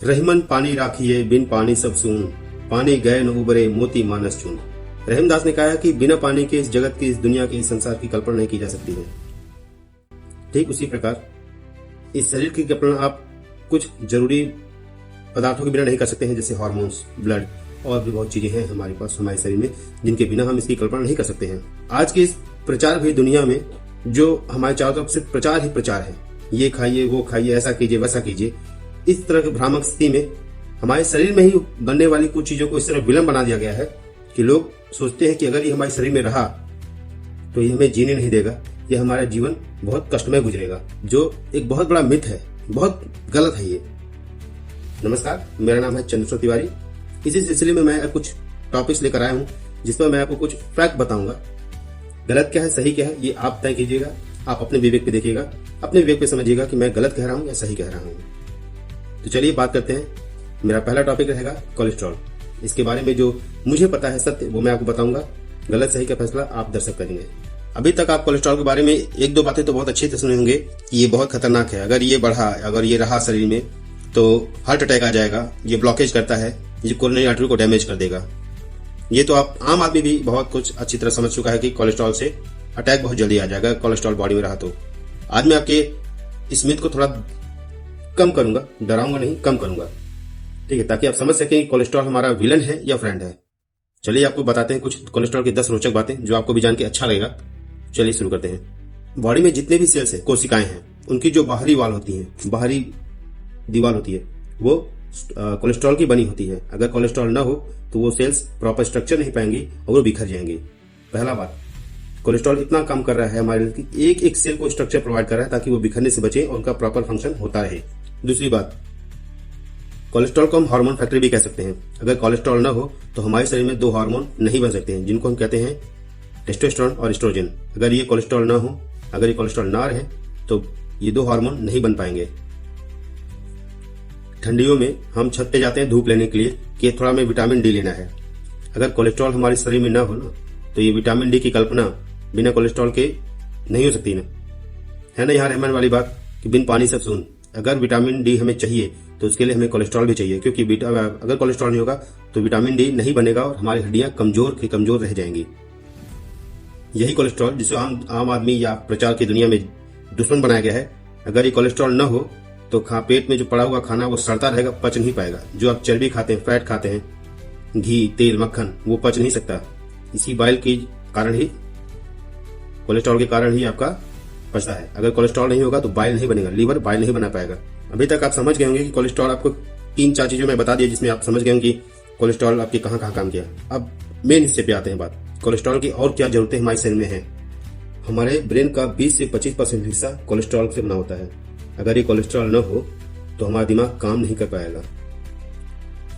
रहीमन पानी राखिए बिन पानी सब सून, पानी गए न उबरे मोती मानस चून। रहीमदास ने कहा है कि बिना पानी के इस जगत की, इस दुनिया के, इस संसार की कल्पना नहीं की जा सकती है। ठीक उसी प्रकार इस शरीर की कल्पना आप कुछ जरूरी पदार्थों के बिना नहीं कर सकते हैं, जैसे हार्मोन्स, ब्लड और भी बहुत चीजें हैं हमारे पास, हमारे शरीर में, जिनके बिना हम इसकी कल्पना नहीं कर सकते हैं। आज की इस प्रचार भरी दुनिया में जो हमारे चारों तरफ सिर्फ प्रचार ही प्रचार है, ये खाइए, वो खाइए, ऐसा कीजिए, वैसा कीजिए, इस तरह की भ्रामक स्थिति में हमारे शरीर में ही बनने वाली कुछ चीजों को इस तरह विलंब बना दिया गया है कि लोग सोचते हैं कि अगर ये हमारे शरीर में रहा तो ये हमें जीने नहीं देगा, ये हमारा जीवन बहुत कष्टमय गुजरेगा, जो एक बहुत बड़ा मिथ है, बहुत गलत है ये। नमस्कार, मेरा नाम है चंद्रशेखर तिवारी। इसी सिलसिले में मैं कुछ टॉपिक्स लेकर आया हूं जिसमें मैं आपको कुछ फैक्ट बताऊंगा। गलत क्या है, सही क्या है, ये आप तय कीजिएगा। आप अपने विवेक पे देखिएगा, अपने विवेक पे समझिएगा कि मैं गलत कह रहा हूं या सही कह रहा हूं। तो चलिए बात करते हैं। मेरा पहला टॉपिक रहेगा कोलेस्ट्रॉल। इसके बारे में जो मुझे पता है सत्य, वो मैं आपको बताऊंगा। गलत सही का फैसला आप दर्शक करेंगे। अभी तक आप कोलेस्ट्रॉल के बारे में एक दो बातें तो बहुत अच्छे से सुने होंगे कि ये बहुत खतरनाक है, अगर ये बढ़ा, अगर ये रहा शरीर में तो हार्ट अटैक आ जाएगा, ये ब्लॉकेज करता है, ये कोरोनरी आर्टरी को डैमेज कर देगा। ये तो आप आम आदमी भी बहुत कुछ अच्छी तरह समझ चुका है कि कोलेस्ट्रॉल से अटैक बहुत जल्दी आ जाएगा, कोलेस्ट्रॉल बॉडी में रहा तो। आज मैं आपके इस मिथ को थोड़ा कम करूंगा, डराऊंगा नहीं, कम करूंगा, ठीक है, ताकि आप समझ सकें कि कोलेस्ट्रॉल हमारा विलन है या फ्रेंड है। चलिए आपको बताते हैं कुछ कोलेस्ट्रॉल की 10 रोचक बातें जो आपको भी जान के अच्छा लगेगा। चलिए शुरू करते हैं। बॉडी में जितने भी सेल्स हैं, कोशिकाएं हैं, उनकी जो बाहरी वाल होती है, बाहरी दीवार होती है, वो कोलेस्ट्रॉल की बनी होती है। अगर कोलेस्ट्रॉल ना हो तो वो सेल्स प्रॉपर स्ट्रक्चर नहीं पाएंगी और वो बिखर जाएंगी। पहला बात, कोलेस्ट्रॉल इतना काम कर रहा है हमारे लिए कि एक एक सेल को स्ट्रक्चर प्रोवाइड कर रहा है ताकि वो बिखरने से बचे और उनका प्रॉपर फंक्शन होता रहे। दूसरी बात, कोलेस्ट्रॉल को हम हार्मोन फैक्ट्री भी कह सकते हैं। अगर कोलेस्ट्रॉल ना हो तो हमारे शरीर में 2 हार्मोन नहीं बन सकते हैं, जिनको हम कहते हैं टेस्टोस्टेरोन और एस्ट्रोजन। अगर ये कोलेस्ट्रॉल ना हो, अगर ये कोलेस्ट्रॉल ना रहे तो ये 2 हार्मोन नहीं बन पाएंगे। ठंडियों में हम छत पे जाते हैं धूप लेने के लिए कि थोड़ा हमें विटामिन डी लेना है। अगर कोलेस्ट्रॉल हमारे शरीर में ना हो ना, तो ये विटामिन डी की कल्पना बिना कोलेस्ट्रॉल के नहीं हो सकती ना, है ना। यहाँ रहमान वाली बात कि बिन पानी सब सून। अगर विटामिन डी हमें चाहिए तो उसके लिए हमें कोलेस्ट्रॉल भी चाहिए, क्योंकि अगर कोलेस्ट्रॉल नहीं होगा तो विटामिन डी नहीं बनेगा और हमारी हड्डियां कमजोर की कमजोर रह जाएंगी। यही कोलेस्ट्रॉल जिसे आम आदमी या प्रचार की दुनिया में दुश्मन बनाया गया है, अगर ये कोलेस्ट्रॉल न हो तो पेट में जो पड़ा हुआ खाना वो सड़ता रहेगा, पच नहीं पाएगा। जो आप चर्बी खाते हैं, फैट खाते हैं, घी, तेल, मक्खन, वो पच नहीं सकता। इसी बाइल के कारण ही, कोलेस्ट्रॉल के कारण ही आपका पचता है। अगर कोलेस्ट्रॉल नहीं होगा तो बाइल नहीं बनेगा, लीवर बाइल नहीं बना पाएगा। अभी तक आप समझ गए होंगे कि कोलेस्ट्रॉल, आपको 3-4 चीजों में बता दिया जिसमें आप समझ गए होंगे कि कोलेस्ट्रॉल आपके कहाँ कहाँ काम किया। अब मेन हिस्से पे आते हैं बात, कोलेस्ट्रॉल की और क्या जरूरतें हमारे शरीर में है। हमारे ब्रेन का 20 से 25% हिस्सा कोलेस्ट्रॉल से बना होता है। अगर ये कोलेस्ट्रॉल न हो तो हमारा दिमाग काम नहीं कर पाएगा।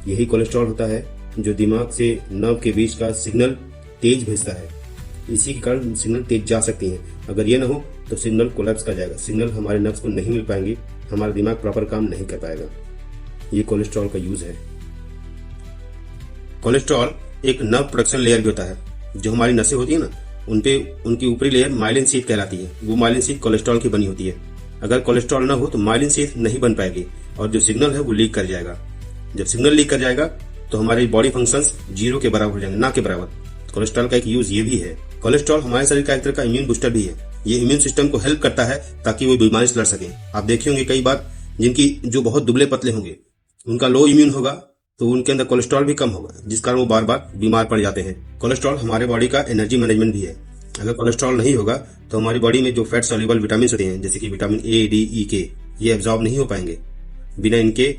यही कोलेस्ट्रॉल होता है जो दिमाग से नर्व के बीच का सिग्नल तेज भेजता है। इसी के कारण सिग्नल तेज जा सकती है। अगर ये न हो तो सिग्नल कोलैप्स कर जाएगा, सिग्नल हमारे नर्व्स को नहीं मिल पाएंगे, हमारा दिमाग प्रॉपर काम नहीं कर पाएगा। ये कोलेस्ट्रॉल का यूज है। कोलेस्ट्रॉल एक नर्व प्रोडक्शन लेयर भी होता है। जो हमारी नसें होती है ना, उनपे उनकी ऊपरी लेयर माइलिन शीथ कहलाती है। वो माइलिन शीथ कोलेस्ट्रॉल की बनी होती है। अगर कोलेस्ट्रॉल ना हो तो माइलिन शीथ नहीं बन पाएगी और जो सिग्नल है वो लीक कर जाएगा। जब सिग्नल लीक कर जाएगा तो हमारी बॉडी फंक्शंस 0 के बराबर हो जाएंगे, ना के बराबर। कोलेस्ट्रॉल का एक यूज ये भी है। कोलेस्ट्रॉल हमारे शरीर का एक तरह का इम्यून बूस्टर भी है। ये इम्यून सिस्टम को हेल्प करता है ताकि वो बीमारी से लड़ सके। आप देखे होंगे कई बार जिनकी जो बहुत दुबले पतले होंगे, उनका लो इम्यून होगा तो उनके अंदर कोलेस्ट्रॉल भी कम होगा, जिस कारण वो बार बार बीमार पड़ जाते हैं। कोलेस्ट्रॉल हमारे बॉडी का एनर्जी मैनेजमेंट भी है। अगर कोलेस्ट्रॉल नहीं होगा तो हमारी बॉडी में जो फैट सॉल्युबल विटामिन होते हैं, जैसे कि विटामिन ए, डी, ई, के, ये एब्जॉर्ब नहीं हो पाएंगे। बिना इनके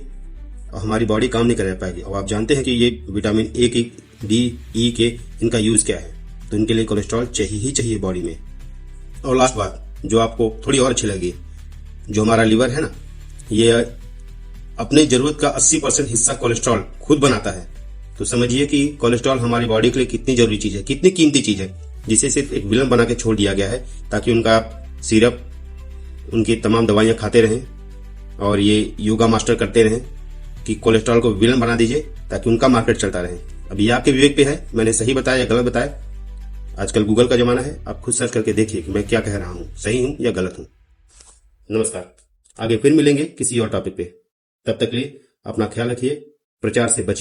हमारी बॉडी काम नहीं कर पाएगी। और आप जानते हैं कि ये विटामिन ए, के, डी, ई, के, इनका यूज क्या है, तो इनके लिए कोलेस्ट्रॉल चाहिए ही चाहिए बॉडी में। और लास्ट बात जो आपको थोड़ी और अच्छी लगी, जो हमारा लीवर है ना, ये अपने जरूरत का 80% हिस्सा कोलेस्ट्रॉल खुद बनाता है। तो समझिए कि कोलेस्ट्रॉल हमारी बॉडी के लिए कितनी जरूरी चीज है, कितनी कीमती चीज है, जिसे सिर्फ एक विलन बना के छोड़ दिया गया है ताकि उनका सिरप, उनकी तमाम दवाइयां खाते रहें और ये योगा मास्टर करते रहें कि कोलेस्ट्रॉल को विलन बना दीजिए ताकि उनका मार्केट चलता रहे। अब ये आपके विवेक पे है, मैंने सही बताया या गलत बताया। आजकल गूगल का जमाना है, आप खुद सर्च करके देखिए कि मैं क्या कह रहा हूं, सही हूं या गलत हूं। नमस्कार, आगे फिर मिलेंगे किसी और टॉपिक पे। तब तक के लिए अपना ख्याल रखिए, प्रचार से बचिए।